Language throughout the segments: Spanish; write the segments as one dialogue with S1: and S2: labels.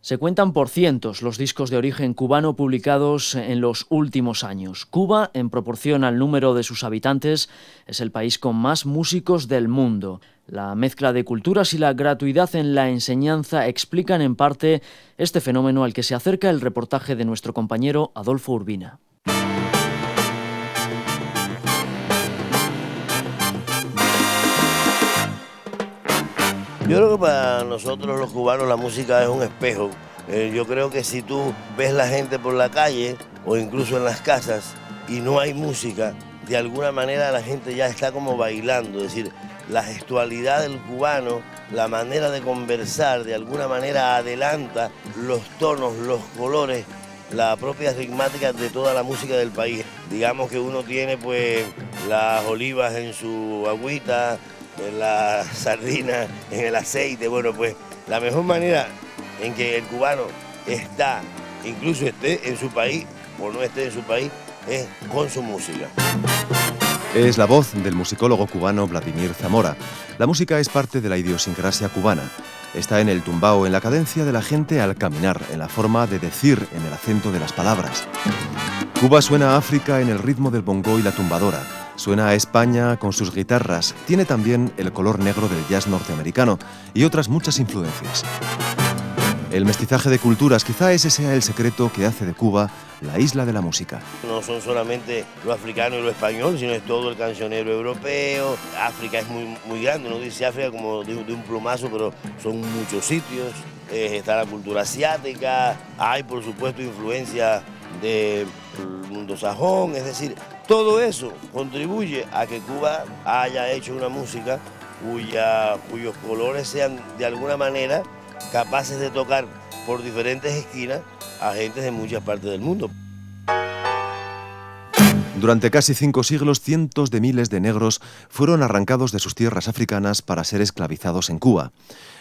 S1: Se cuentan por cientos los discos de origen cubano publicados en los últimos años. Cuba, en proporción al número de sus habitantes, es el país con más músicos del mundo. La mezcla de culturas y la gratuidad en la enseñanza explican en parte este fenómeno al que se acerca el reportaje de nuestro compañero Adolfo Urbina.
S2: Yo creo que para nosotros los cubanos la música es un espejo. Yo creo que si tú ves la gente por la calle o incluso en las casas y no hay música, de alguna manera la gente ya está como bailando. Es decir, la gestualidad del cubano, la manera de conversar, de alguna manera adelanta los tonos, los colores, la propia ritmática de toda la música del país. Digamos que uno tiene pues las olivas en su agüita, en la sardina, en el aceite. Bueno, pues la mejor manera en que el cubano está, incluso esté en su país o no esté en su país, es con su música.
S3: Es la voz del musicólogo cubano Vladimir Zamora. La música es parte de la idiosincrasia cubana. Está en el tumbao, en la cadencia de la gente al caminar, en la forma de decir, en el acento de las palabras. Cuba suena a África en el ritmo del bongo y la tumbadora. Suena a España con sus guitarras. Tiene también el color negro del jazz norteamericano y otras muchas influencias. El mestizaje de culturas, quizá ese sea el secreto que hace de Cuba la isla de la música.
S2: No son solamente lo africano y lo español, sino es todo el cancionero europeo. África es muy grande, no dice África como de un plumazo, pero son muchos sitios. Está la cultura asiática, hay por supuesto influencia del mundo sajón, es decir, todo eso contribuye a que Cuba haya hecho una música cuyos colores sean de alguna manera capaces de tocar por diferentes esquinas a gente de muchas partes del mundo.
S3: Durante casi 5 siglos, cientos de miles de negros fueron arrancados de sus tierras africanas para ser esclavizados en Cuba.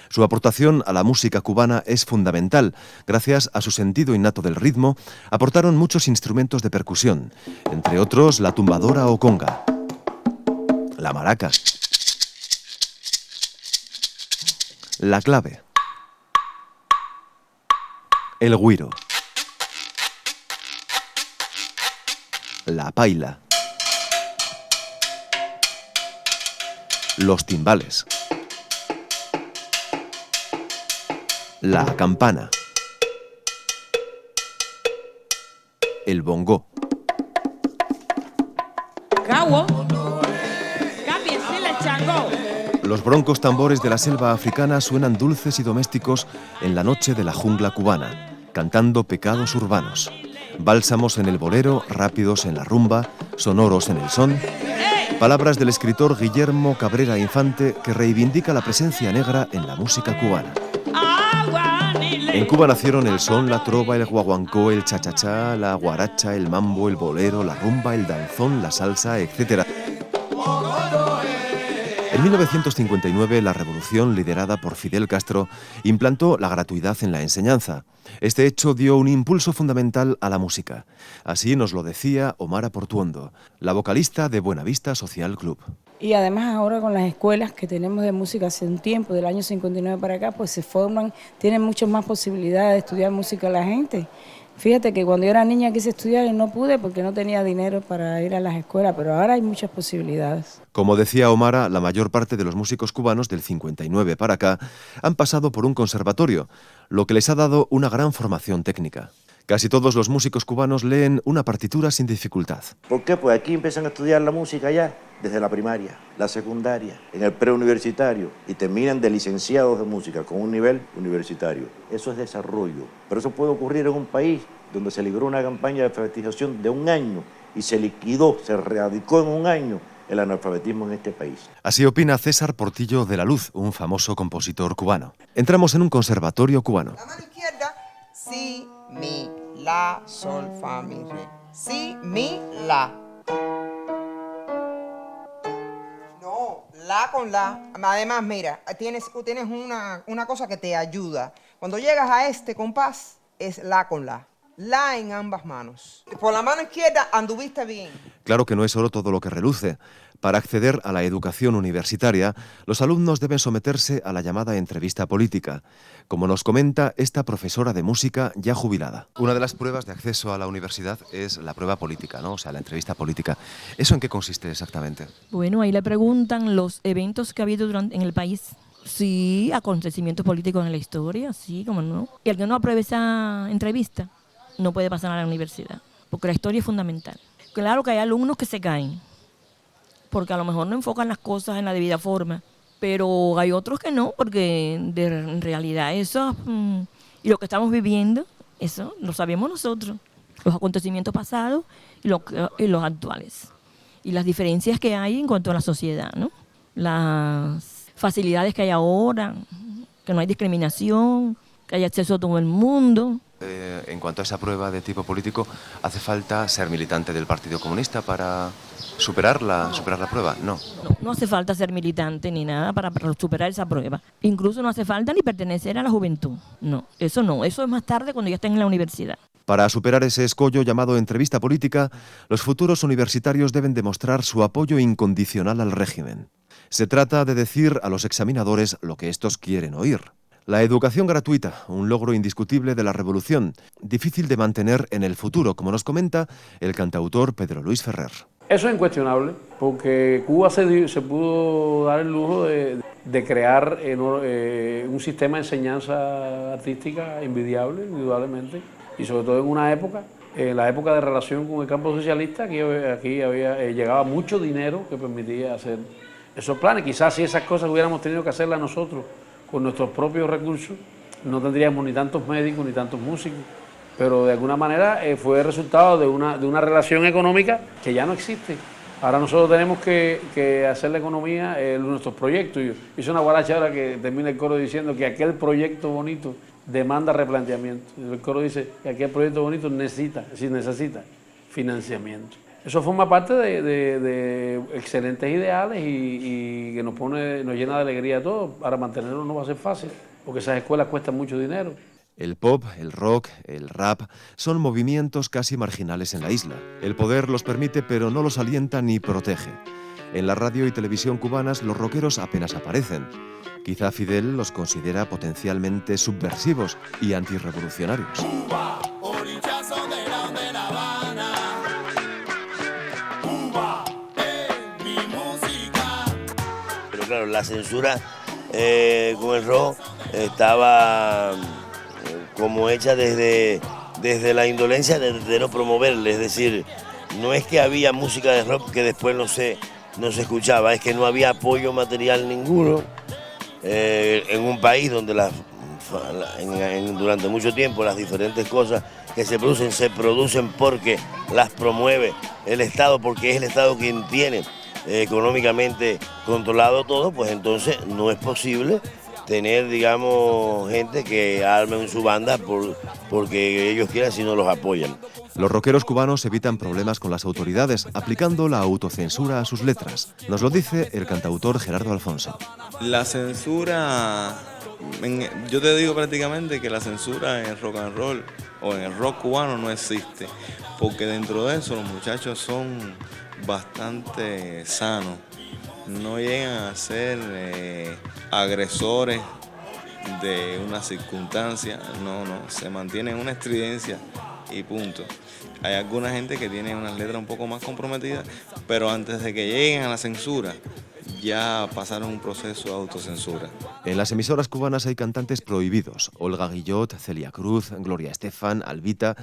S3: Su aportación a la música cubana es fundamental. Gracias a su sentido innato del ritmo, aportaron muchos instrumentos de percusión, entre otros la tumbadora o conga, la maraca, la clave, el güiro, la paila, los timbales, la campana, el bongo. Los broncos tambores de la selva africana suenan dulces y domésticos en la noche de la jungla cubana, cantando pecados urbanos. Bálsamos en el bolero, rápidos en la rumba, sonoros en el son. Palabras del escritor Guillermo Cabrera Infante que reivindica la presencia negra en la música cubana. En Cuba nacieron el son, la trova, el guaguancó, el cha-cha-cha, la guaracha, el mambo, el bolero, la rumba, el danzón, la salsa, etc. En 1959, la revolución liderada por Fidel Castro implantó la gratuidad en la enseñanza. Este hecho dio un impulso fundamental a la música. Así nos lo decía Omara Portuondo, la vocalista de Buenavista Social Club.
S4: Y además ahora con las escuelas que tenemos de música hace un tiempo, del año 59 para acá, pues se forman, tienen muchas más posibilidades de estudiar música la gente. Fíjate que cuando yo era niña quise estudiar y no pude porque no tenía dinero para ir a las escuelas, pero ahora hay muchas posibilidades.
S3: Como decía Omara, la mayor parte de los músicos cubanos del 59 para acá han pasado por un conservatorio, lo que les ha dado una gran formación técnica. Casi todos los músicos cubanos leen una partitura sin dificultad.
S5: ¿Por qué? Pues aquí empiezan a estudiar la música ya desde la primaria, la secundaria, en el preuniversitario y terminan de licenciados de música con un nivel universitario. Eso es desarrollo. Pero eso puede ocurrir en un país donde se libró una campaña de alfabetización de 1 año y se liquidó, se erradicó en 1 año el analfabetismo en este país.
S3: Así opina César Portillo de la Luz, un famoso compositor cubano. Entramos en un conservatorio cubano.
S6: La mano izquierda, si, mi, la, sol, fa, mi, re. Si, mi, la. No, la con la. Además, mira, tienes una cosa que te ayuda. Cuando llegas a este compás, es la con la. La en ambas manos. Por la mano izquierda anduviste bien.
S3: Claro que no es oro todo lo que reluce. Para acceder a la educación universitaria, los alumnos deben someterse a la llamada entrevista política, como nos comenta esta profesora de música ya jubilada. Una de las pruebas de acceso a la universidad es la prueba política, ¿no? O sea, la entrevista política. ¿Eso en qué consiste exactamente?
S7: Bueno, ahí le preguntan los eventos que ha habido en el país. Sí, acontecimientos políticos en la historia, sí, cómo no. Y el que no apruebe esa entrevista no puede pasar a la universidad, porque la historia es fundamental. Claro que hay alumnos que se caen, porque a lo mejor no enfocan las cosas en la debida forma, pero hay otros que no, porque en realidad eso y lo que estamos viviendo, eso lo sabemos nosotros, los acontecimientos pasados y los actuales, y las diferencias que hay en cuanto a la sociedad, ¿no? Las facilidades que hay ahora, que no hay discriminación, que hay acceso a todo el mundo.
S3: En cuanto a esa prueba de tipo político, ¿hace falta ser militante del Partido Comunista para superar la prueba? No
S7: hace falta ser militante ni nada para superar esa prueba. Incluso no hace falta ni pertenecer a la juventud. No, eso es más tarde cuando ya estén en la universidad.
S3: Para superar ese escollo llamado entrevista política, los futuros universitarios deben demostrar su apoyo incondicional al régimen. Se trata de decir a los examinadores lo que estos quieren oír. La educación gratuita, un logro indiscutible de la revolución, difícil de mantener en el futuro, como nos comenta el cantautor Pedro Luis Ferrer.
S8: Eso es incuestionable, porque Cuba se pudo dar el lujo de crear un sistema de enseñanza artística envidiable, indudablemente, y sobre todo en una época, en la época de relación con el campo socialista, aquí llegaba mucho dinero que permitía hacer esos planes. Quizás si esas cosas hubiéramos tenido que hacerlas nosotros, con nuestros propios recursos, no tendríamos ni tantos médicos ni tantos músicos, pero de alguna manera fue el resultado de una relación económica que ya no existe. Ahora nosotros tenemos que hacer la economía nuestros proyectos. Hizo una guaracha ahora que termina el coro diciendo que aquel proyecto bonito demanda replanteamiento. El coro dice que aquel proyecto bonito necesita financiamiento. Eso forma parte de excelentes ideales y que nos llena de alegría a todos. Para mantenerlo no va a ser fácil, porque esas escuelas cuestan mucho dinero.
S3: El pop, el rock, el rap son movimientos casi marginales en la isla. El poder los permite, pero no los alienta ni protege. En la radio y televisión cubanas los rockeros apenas aparecen. Quizá Fidel los considera potencialmente subversivos y antirrevolucionarios. Cuba, orichazo de La Habana.
S2: Claro, la censura con el rock estaba como hecha desde la indolencia de no promoverle, es decir, no es que había música de rock que después no se escuchaba, es que no había apoyo material ninguno en un país donde durante mucho tiempo las diferentes cosas que se producen porque las promueve el Estado, porque es el Estado quien tiene económicamente controlado todo, pues entonces no es posible tener, digamos, gente que armen su banda porque ellos quieran si no los apoyan.
S3: Los rockeros cubanos evitan problemas con las autoridades aplicando la autocensura a sus letras. Nos lo dice el cantautor Gerardo Alfonso.
S9: La censura, yo te digo prácticamente que la censura en el rock and roll o en el rock cubano no existe, porque dentro de eso los muchachos son bastante sanos, no llegan a ser agresores de una circunstancia, no, se mantienen una estridencia y punto. Hay alguna gente que tiene unas letras un poco más comprometidas, pero antes de que lleguen a la censura, ya pasaron un proceso de autocensura.
S3: En las emisoras cubanas hay cantantes prohibidos: Olga Guillot, Celia Cruz, Gloria Estefan, Albita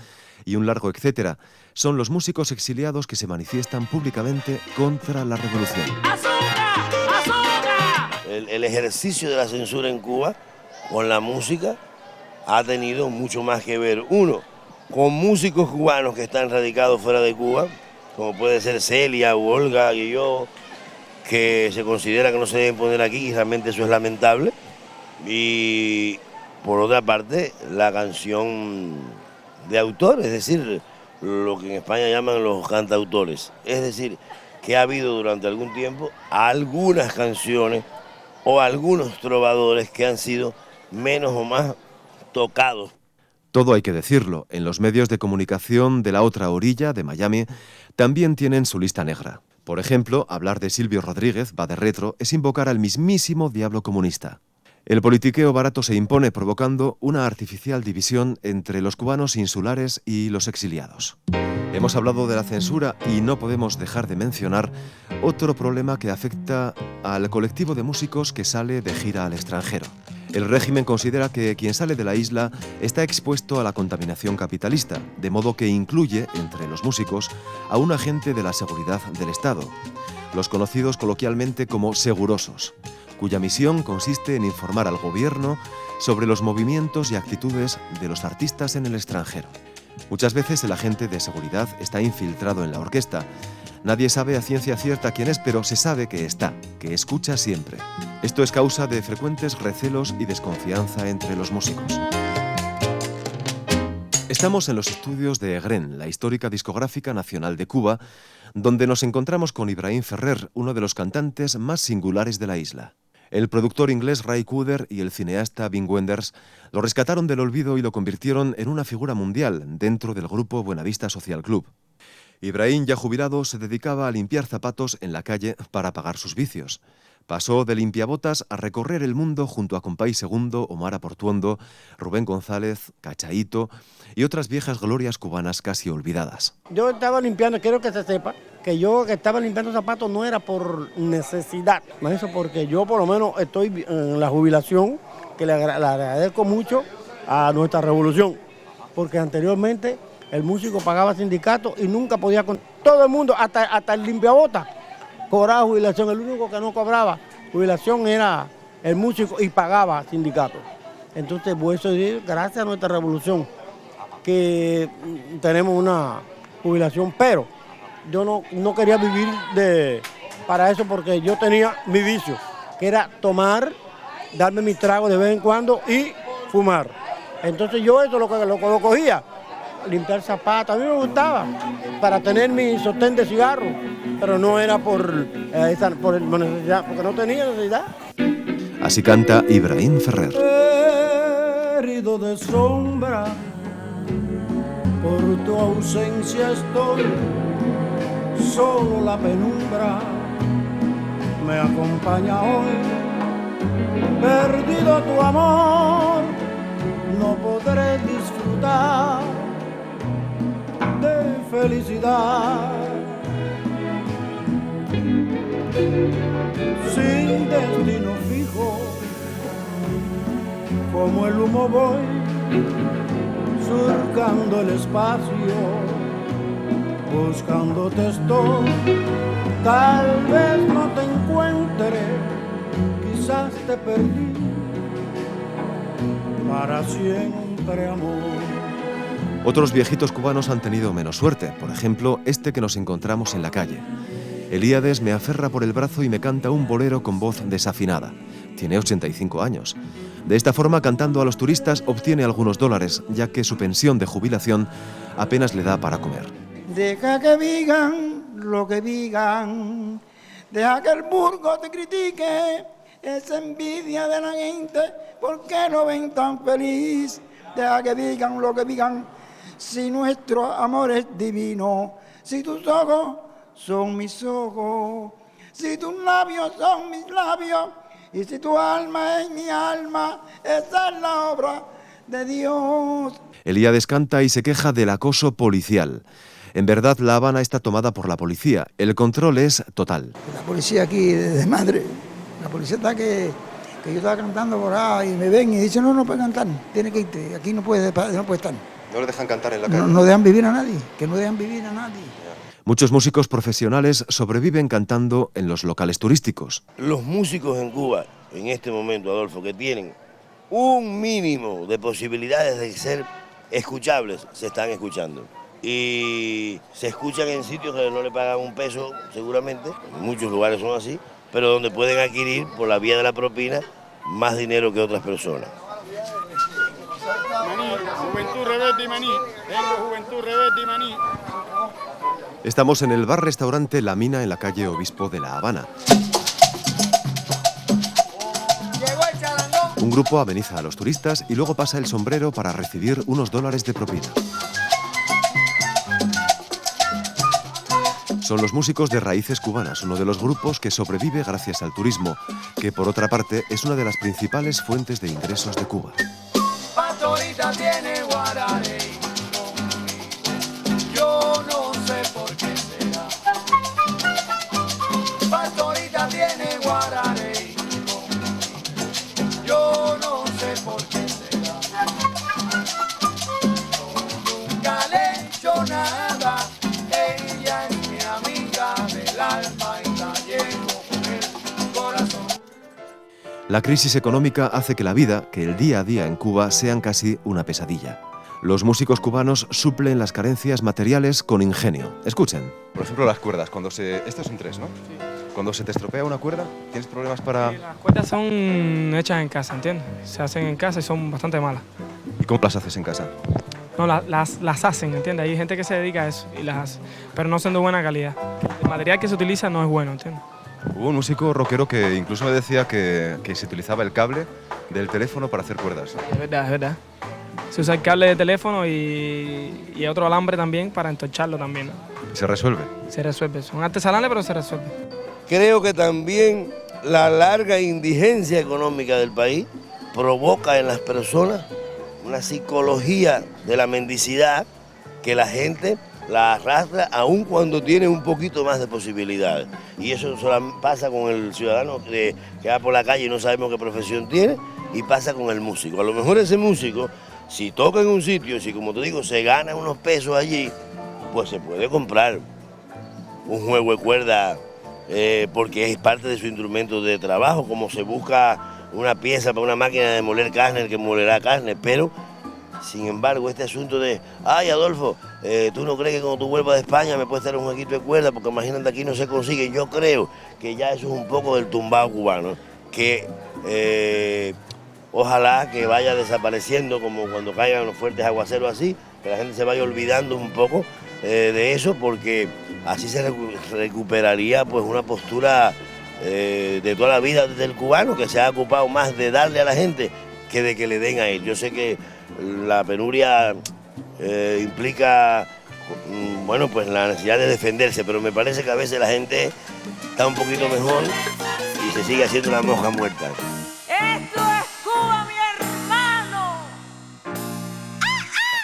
S3: y un largo etcétera. Son los músicos exiliados que se manifiestan públicamente contra la revolución.
S2: ¡Azúcar! ¡Azúcar! El ejercicio de la censura en Cuba con la música ha tenido mucho más que ver, uno, con músicos cubanos que están radicados fuera de Cuba, como puede ser Celia o Olga Guillot, que se considera que no se deben poner aquí y realmente eso es lamentable. Y por otra parte, la canción de autor, es decir, lo que en España llaman los cantautores. Es decir, que ha habido durante algún tiempo algunas canciones o algunos trovadores que han sido menos o más tocados.
S3: Todo hay que decirlo, en los medios de comunicación de la otra orilla, de Miami, también tienen su lista negra. Por ejemplo, hablar de Silvio Rodríguez va de retro es invocar al mismísimo diablo comunista. El politiqueo barato se impone provocando una artificial división entre los cubanos insulares y los exiliados. Hemos hablado de la censura y no podemos dejar de mencionar otro problema que afecta al colectivo de músicos que sale de gira al extranjero. El régimen considera que quien sale de la isla está expuesto a la contaminación capitalista, de modo que incluye entre los músicos a un agente de la seguridad del Estado, los conocidos coloquialmente como segurosos, cuya misión consiste en informar al gobierno sobre los movimientos y actitudes de los artistas en el extranjero. Muchas veces el agente de seguridad está infiltrado en la orquesta. Nadie sabe a ciencia cierta quién es, pero se sabe que está, que escucha siempre. Esto es causa de frecuentes recelos y desconfianza entre los músicos. Estamos en los estudios de EGREN, la histórica discográfica nacional de Cuba, donde nos encontramos con Ibrahim Ferrer, uno de los cantantes más singulares de la isla. El productor inglés Ray Cooder y el cineasta Wim Wenders lo rescataron del olvido y lo convirtieron en una figura mundial dentro del grupo Buenavista Social Club. Ibrahim, ya jubilado, se dedicaba a limpiar zapatos en la calle para pagar sus vicios. Pasó de limpiabotas a recorrer el mundo junto a Compay Segundo, Omar Aportuondo, Rubén González, Cachaíto y otras viejas glorias cubanas casi olvidadas.
S10: Yo estaba limpiando, quiero que se sepa, que yo que estaba limpiando zapatos no era por necesidad, eso porque yo por lo menos estoy en la jubilación, que le agradezco mucho a nuestra revolución, porque anteriormente el músico pagaba sindicato y nunca podía con todo el mundo, hasta el limpiabotas, cobraba jubilación. El único que no cobraba jubilación era el músico y pagaba sindicato. Entonces, pues eso es gracias a nuestra revolución que tenemos una jubilación, pero yo no quería vivir para eso porque yo tenía mi vicio, que era tomar, darme mi trago de vez en cuando y fumar. Entonces yo eso lo cogía, limpiar zapatos, a mí me gustaba para tener mi sostén de cigarro, pero no era por necesidad, porque no tenía necesidad.
S3: Así canta Ibrahim Ferrer.
S10: Herido de sombra, por tu ausencia estoy, solo la penumbra me acompaña hoy. Perdido tu amor, no podré disfrutar de felicidad. Sin destino fijo, como el humo voy, surcando el espacio, buscándote estoy. Tal vez no te encuentre, quizás te perdí, para siempre amor.
S3: Otros viejitos cubanos han tenido menos suerte, por ejemplo, este que nos encontramos en la calle. Elíades me aferra por el brazo y me canta un bolero con voz desafinada. Tiene 85 años. De esta forma, cantando a los turistas, obtiene algunos dólares, ya que su pensión de jubilación apenas le da para comer.
S10: Deja que digan lo que digan, deja que el burgo te critique, esa envidia de la gente, ¿por qué no ven tan feliz? Deja que digan lo que digan, si nuestro amor es divino, si tus ojos son mis ojos, si tus labios son mis labios, y si tu alma es mi alma, esa es la obra de Dios.
S3: Elíades canta y se queja del acoso policial. En verdad, La Habana está tomada por la policía. El control es total.
S10: La policía aquí de madre, la policía está que yo estaba cantando por ahí y me ven y dicen, no puedes cantar, tienes que irte, aquí no puedes estar.
S3: ¿No le dejan cantar en la calle?
S10: No dejan vivir a nadie, que no dejan vivir a nadie.
S3: Muchos músicos profesionales sobreviven cantando en los locales turísticos.
S2: Los músicos en Cuba, en este momento, Adolfo, que tienen un mínimo de posibilidades de ser escuchables, se están escuchando. Y se escuchan en sitios que no le pagan un peso, seguramente, en muchos lugares son así, pero donde pueden adquirir, por la vía de la propina, más dinero que otras personas.
S11: Juventud Rebelde y Maní, tengo Juventud Rebelde y Maní.
S3: Estamos en el bar-restaurante La Mina en la calle Obispo de La Habana. Un grupo ameniza a los turistas y luego pasa el sombrero para recibir unos dólares de propina. Son los músicos de Raíces Cubanas, uno de los grupos que sobrevive gracias al turismo, que por otra parte es una de las principales fuentes de ingresos de Cuba.
S12: Pastorita tiene guarare, yo no sé por qué será. Pastorita tiene guarare, yo no sé por qué será. Nunca le he hecho nada, ella es mi amiga del alma y la llevo con el corazón.
S3: La crisis económica hace que la vida, que el día a día en Cuba sean casi una pesadilla. Los músicos cubanos suplen las carencias materiales con ingenio. Escuchen.
S13: Por ejemplo, las cuerdas. Estos son 3, ¿no? Sí. Cuando se te estropea una cuerda, ¿tienes problemas para...?
S14: Sí, las cuerdas son hechas en casa, ¿entiendes? Se hacen en casa y son bastante malas.
S13: ¿Y cómo las haces en casa?
S14: No, las hacen, ¿entiendes? Hay gente que se dedica a eso y las hace, pero no son de buena calidad. El material que se utiliza no es bueno, ¿entiendes?
S13: Hubo un músico rockero que incluso me decía que se utilizaba el cable del teléfono para hacer cuerdas.
S14: Es verdad, es verdad. Se usa el cable de teléfono y otro alambre también para entorcharlo también, ¿no?
S13: ¿Se resuelve?
S14: Se resuelve. Son artesanales, pero se resuelve.
S2: Creo que también la larga indigencia económica del país provoca en las personas una psicología de la mendicidad que la gente la arrastra aun cuando tiene un poquito más de posibilidades. Y eso solo pasa con el ciudadano que va por la calle y no sabemos qué profesión tiene, y pasa con el músico. A lo mejor ese músico, si toca en un sitio, si como te digo, se gana unos pesos allí, pues se puede comprar un juego de cuerda porque es parte de su instrumento de trabajo, como se busca una pieza para una máquina de moler carne, el que molerá carne, pero sin embargo este asunto de, ay Adolfo, ¿tú no crees que cuando tú vuelvas de España me puedes dar un jueguito de cuerda? Porque imagínate, aquí no se consigue. Yo creo que ya eso es un poco del tumbao cubano, que ojalá que vaya desapareciendo como cuando caigan los fuertes aguaceros así, que la gente se vaya olvidando un poco de eso, porque así se recuperaría pues una postura de toda la vida del cubano, que se ha ocupado más de darle a la gente que de que le den a él. Yo sé que la penuria implica, bueno, pues la necesidad de defenderse, pero me parece que a veces la gente está un poquito mejor y se sigue haciendo la mosca muerta.
S12: ¡Esto es Cuba, mi hermano!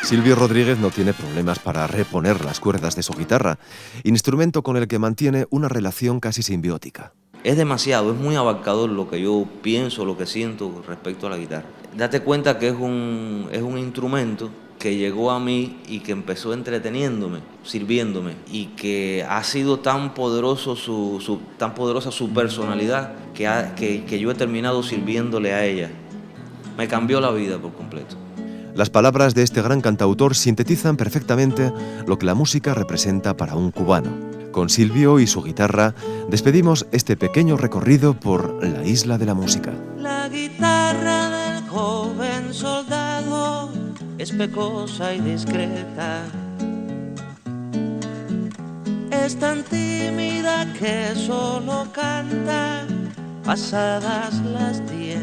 S3: Silvio Rodríguez no tiene problemas para reponer las cuerdas de su guitarra, instrumento con el que mantiene una relación casi simbiótica.
S15: Es demasiado, es muy abarcador lo que yo pienso, lo que siento respecto a la guitarra. Date cuenta que es un instrumento que llegó a mí y que empezó entreteniéndome, sirviéndome, y que ha sido tan poderosa su personalidad que yo he terminado sirviéndole a ella. Me cambió la vida por completo.
S3: Las palabras de este gran cantautor sintetizan perfectamente lo que la música representa para un cubano. Con Silvio y su guitarra despedimos este pequeño recorrido por la isla de la música.
S16: La guitarra del joven soldado es pecosa y discreta. Es tan tímida que solo canta pasadas las 10.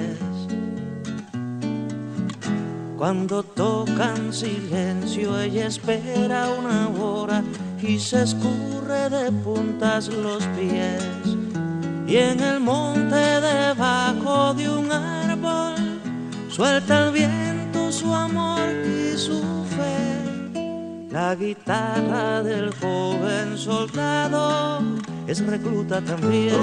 S16: Cuando tocan silencio ella espera una hora y se escurre de puntas los pies. Y en el monte debajo de un árbol suelta el viento su amor y su fe. La guitarra del joven soldado es recluta también.